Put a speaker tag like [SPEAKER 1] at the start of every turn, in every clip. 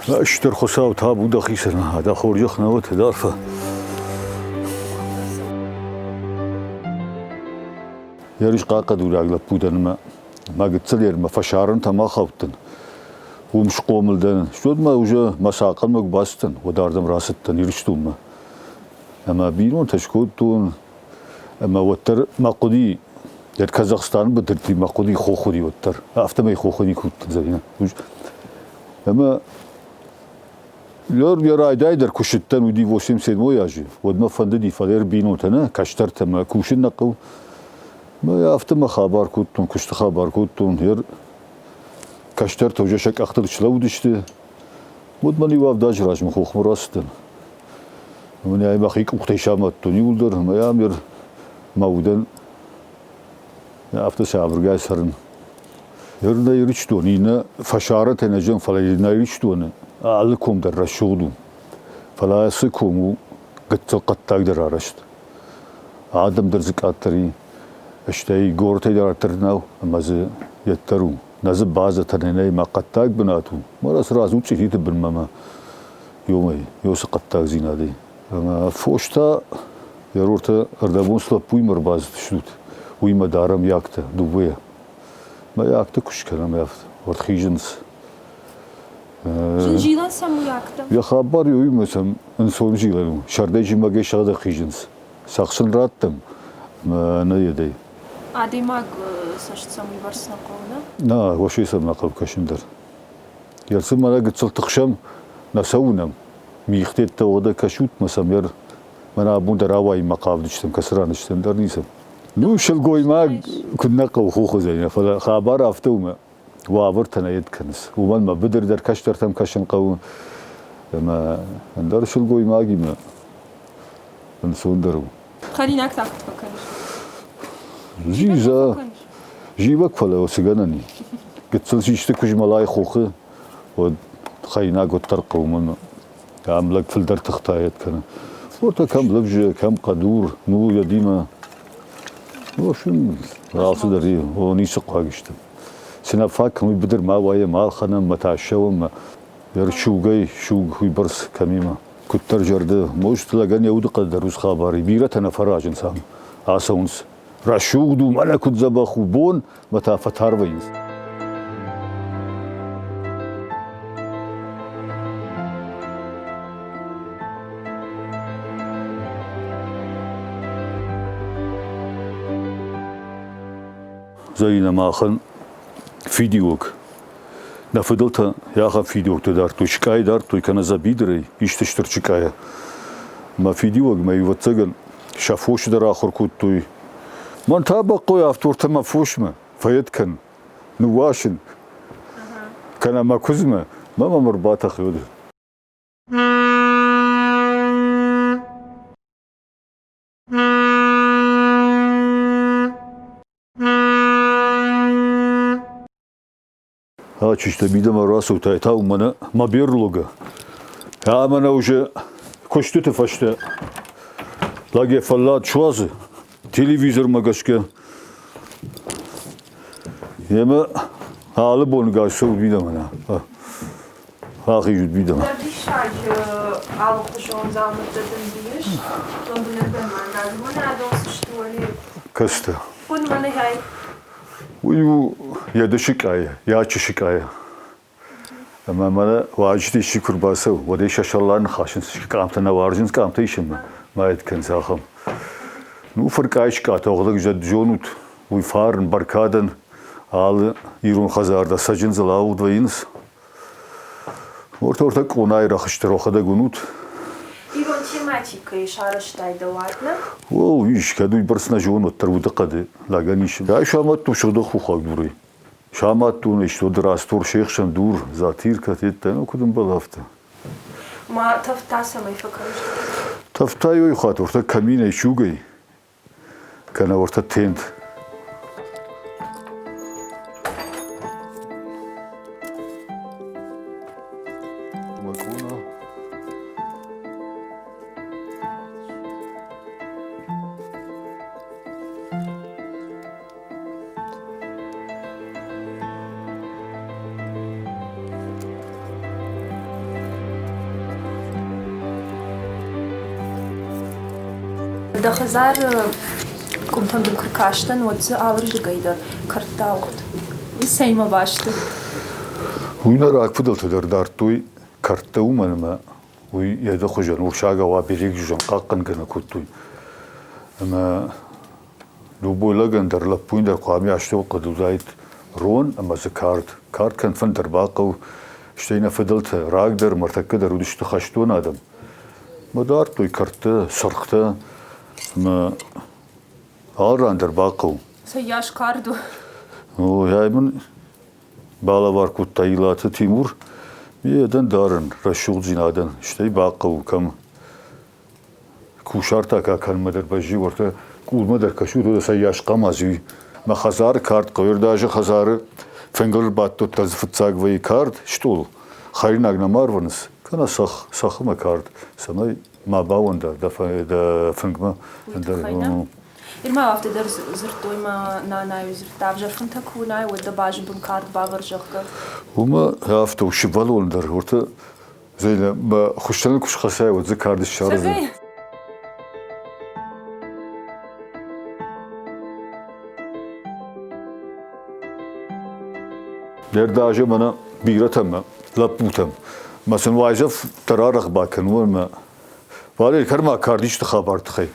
[SPEAKER 1] اشتر خساو تابو دخيسنا هذا خورج خنوت دارفه يريش قاقد ولا اغلب بودن ما قلت لي ما فشارن تما خوتن ومش قوملدن شود ما وجه مساقل ما باستن وداردم راستن يرشتوم اما بينون تشكوتون اما وتر ما قدي در كازاخستان بدرتي ما قدي خوخدي وتر افتما خوخدي كنت زينا اما لور يرايداي در كشتن ودي وسيم سيد وياجي ودما فنددي فالير بينون تنا كاشترت ما كوشن نقو ما يافتما خبر كنتون كشت خبر كنتون هير كاشترت وجشك اختر شلود işte مدمني وافداج راج مخوخ مراستن من اي بخيك مختشامات يولدر ما يامر مودن يافت سابر جاسرن يردا يريشتون ينا فشارت انجن فلا يريشتون علكم در رشودو فلا سكومو قد قد در رشت آدم در زكاتري اشتاي غورتي در ترناو مز يترو نزب bazı tanenay ma qattak binatu maras razut çehit bilmama yomay yos qattak zinadi ama foşta yarorta ardabonsla puymar bazı tşlut uyma daram yaktı dubaya ma yaktı kuşkaram yaft ortxijins
[SPEAKER 2] Jinjilan sam yaktım.
[SPEAKER 1] Ya haber yoymasam inson jilalım şardaycı mage şada xijins saxsın rattım ne yedey
[SPEAKER 2] Ademag saçsam yuvarsına kovna.
[SPEAKER 1] Na, وشي سمنا قب كشندر. يرسم أنا قد صلت خشم نسونم ميختت تودا كشوت مسامير منا أبون دراوي مقابل دشتم كسران دشتم در نيسم. نو شل قوي ما كنا قو خوخ زين فلا خبر أفتوما وعبرتنا يد كنس ومن ما بدر در كشتر تم كشن قو ما ندر شل قوي ما جينا نسوندرو.
[SPEAKER 2] خلينا أكتر تفكرش.
[SPEAKER 1] زيزا جيبك فلا وسجنني قلت سلسيشت كوج ملاي خوخه وخينا قلت ترقوا من عملك في الدر تختايت كان فورتا كم لبجة كم قدور نو يديما وشن راسو دري ونيسق واجشتم سنفاك كم بدر ما ويا ما خنم متعشى وما يرشو جاي شو هو برس كميمة كنت ترجرده موش تلاقاني يود قدر وس خباري بيرة أنا فراج إنسان عسونس رشود وملك زبخ وبون متى فتار وينز زينا ماخن فيديوك نفضلت يا أخي فيديوك تدار تو شكاية دار تو كنا زبيدري يشتشتر شكاية ما فيديوك ما يوتسجل شافوش در آخر كود توي من تابق قوي أفتور تما فوشما فيدكن نواشن كان ما كزمة ما مرباط خيود ها تشتا بيدا مراسو تايتا ومنا ما بيرلوغا ها منا وجه كشتو تفشتا لاجي فلات شوازي televizor magaşke yeme halı bon gaşo bir de bana ha hıyut bir de bana
[SPEAKER 2] Bir şarjı alıp şu an zahmetledim diyor. Döndülerden ben geldim. O nerede olsun işte öyle.
[SPEAKER 1] kasta
[SPEAKER 2] Bunu bana hay.
[SPEAKER 1] bu ya da şikayet ya şikayet ama bana vacidi şükür basa o da şaşalarını haşin şikayetine varcınız kamta işim ma etken saham Nu فرقايش كاتا وغدا جد جونوت ويفارن بركادن حال يرون خزاردا سجن زلاود وينس orta konay raxıştır oxada gunut
[SPEAKER 2] İron tematika işaretaydı vardı.
[SPEAKER 1] o iş kadu barsına jon ottar bu daqadı lagan iş ya şamat tu şurda xuxaq duri şamat tu işte drastur şeyxşan dur zatir katetten okudum balafta
[SPEAKER 2] Ma taftasa mı fakarış?
[SPEAKER 1] Taftayı xat orta kamine şugay kana orta tent
[SPEAKER 2] Da Khazar kumtam dim kırkaçtan odzu alır gaydır kırtta oğut. Seyma baştı.
[SPEAKER 1] Huynar akfıdaltıdır dartuy kartta umanıma uy ya da hocan urşaga wa birik jujan qaqqan gana kuttuy. Ama luboyla gandar la puindar qami ashto qaduzait رون أما ذكرت كارت كان فندر باقو اشتينا فضلت راقدر مرتكدر ودشت خشتون آدم ما دارتو يكرت سرقت ما آراندر باقو
[SPEAKER 2] Yaş kardu.
[SPEAKER 1] o yani من بالا var kut tayılatı Timur bir yerden darın raşul cinadan işte باقو كم كوشارتا كان مدر بجي ورتا كول مدر كشو ده سياش قمازي ما خزار كارت قير داجه خزار فنجر باتو تزفتساق وي كارت شتول خيرنا نمار ونس كنا صخ ما كارت سماي ما باوندا da فنجما
[SPEAKER 2] İrma haftadır zırtoyma nanay zırtavjar fınta kunay ve da bajı bun kart bavarjaqda.
[SPEAKER 1] Huma hafta uşibal olundar orta zeyle ba xuştanın kuş xasay ve kardeş şarızı. Derdaje bana biratam laputam. Mesela vayzaf tararak bakın var mı? Var karma kardeş de haber tıkay.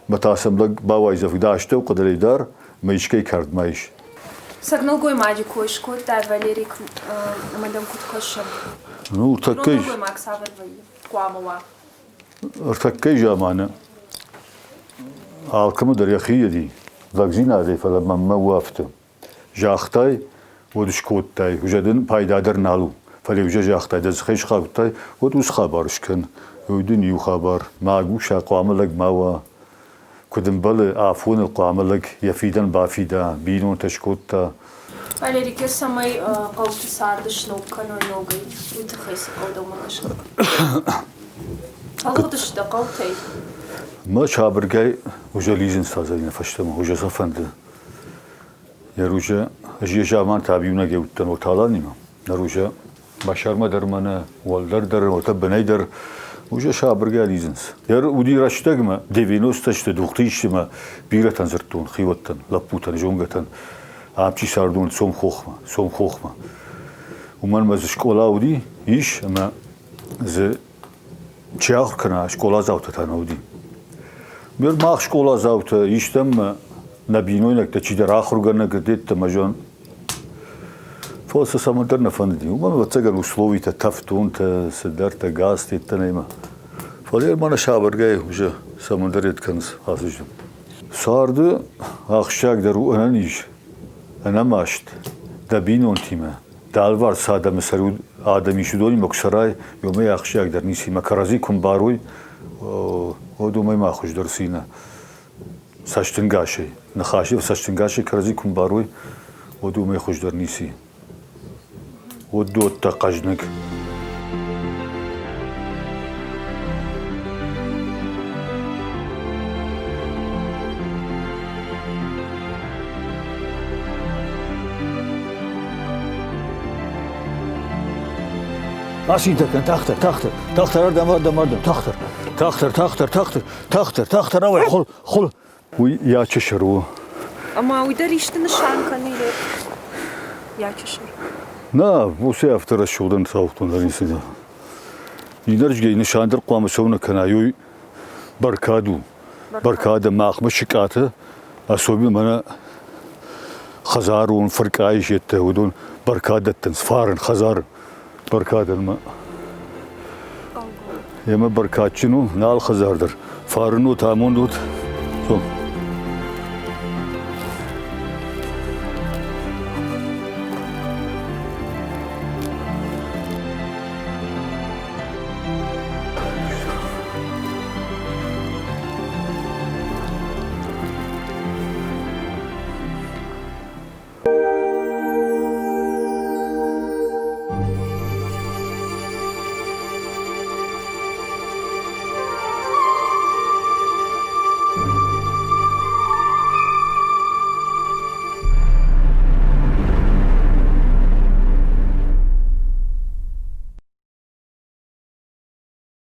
[SPEAKER 1] Metasemla bavayzaf daşte o kadar idar meşkey kard meş.
[SPEAKER 2] Sagnal goy maji koş koy da Valerik madam kut koşam.
[SPEAKER 1] Nu takkay.
[SPEAKER 2] Goy mak saber vay. Kuamwa.
[SPEAKER 1] Takkay jamana. Halkımı da yakhiyedi. Vakzina de falan mamma waftı. Jahtay ودشكوتاي وجدن بايدادر نالو فليوجا جاختاي دز خيش خابتاي ودوس خبرش كان يودن يو خبر ما غوشا قاملك ماوا كدن بل عفون القاملك يفيدن بافيدا بينو تشكوتا
[SPEAKER 2] Valerik samay qawti sardış nokano yogay وتخيس قودو ماش. Algıdış da qawtay.
[SPEAKER 1] ما شابرگاي وجليزن سازين فشتم وجا صفند يروجا اجي جامان تابعونا جوتن وطالانيما نروجا başarma dermanı والدر در وتبني در وجا شابرگا ليزنس ير ودي راشتگما ديفينوس تشت دوختيشما بيرتن زرتون خيوتن لابوتن جونگتن ابچي ساردون سوم خوخما ومن مز شكولا ودي ايش اما ز چاخ كنا شكولا زاوتن ودي بير ماخ شكولا زاوت ايشتم نبينوينك تشي در اخر گرنا گدت تمجون فوس سمندر نفندي وما بتسجل условия تفتون تسدرت غاز تنيما فلير مانا شابرگاي وجا سمندر يتكنس حاسجم سارdı akşak der unan iş ana maşt da binon time dal var sada mesela adam işi doni moksaray yome akşak der nisi makarazi kum baruy o dumay ma xoş dersina saçtın gaşi نخاشي وساشتن قاشي كرزيكم باروي ودو ما يخش درنيسي ودو التقجنك أسيتك تختر أردم تختر أوي خل ويا تشرو
[SPEAKER 2] Ama uydar şankanıyla. Ya çeşir.
[SPEAKER 1] نا بوسي افتر الشغلان صوتون لريسيدا يدرج جاي نشاندر قوام سونا كنايوي بركادو ماخ مشكاته اسوبي منا خزارون فرقايش يتهودون بركادة تنسفارن خزار بركاد الما يما بركاتشنو نال خزاردر فارنو تاموندوت